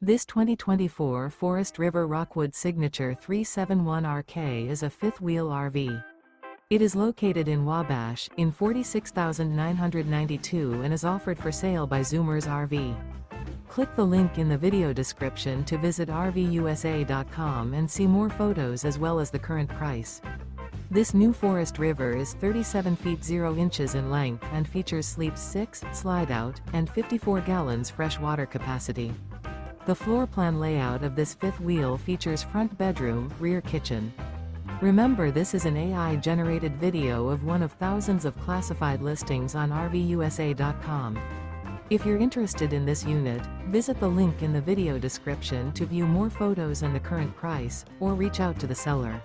This 2024 Forest River Rockwood Signature 371RK is a fifth-wheel RV. It is located in Wabash, in 46,992 and is offered for sale by Zoomers RV. Click the link in the video description to visit RVUSA.com and see more photos as well as the current price. This new Forest River is 37 feet 0 inches in length and features sleeps 6, slide-out, and 54 gallons fresh water capacity. The floor plan layout of this fifth wheel features front bedroom, rear kitchen. Remember, this is an AI-generated video of one of thousands of classified listings on RVUSA.com. If you're interested in this unit, visit the link in the video description to view more photos and the current price, or reach out to the seller.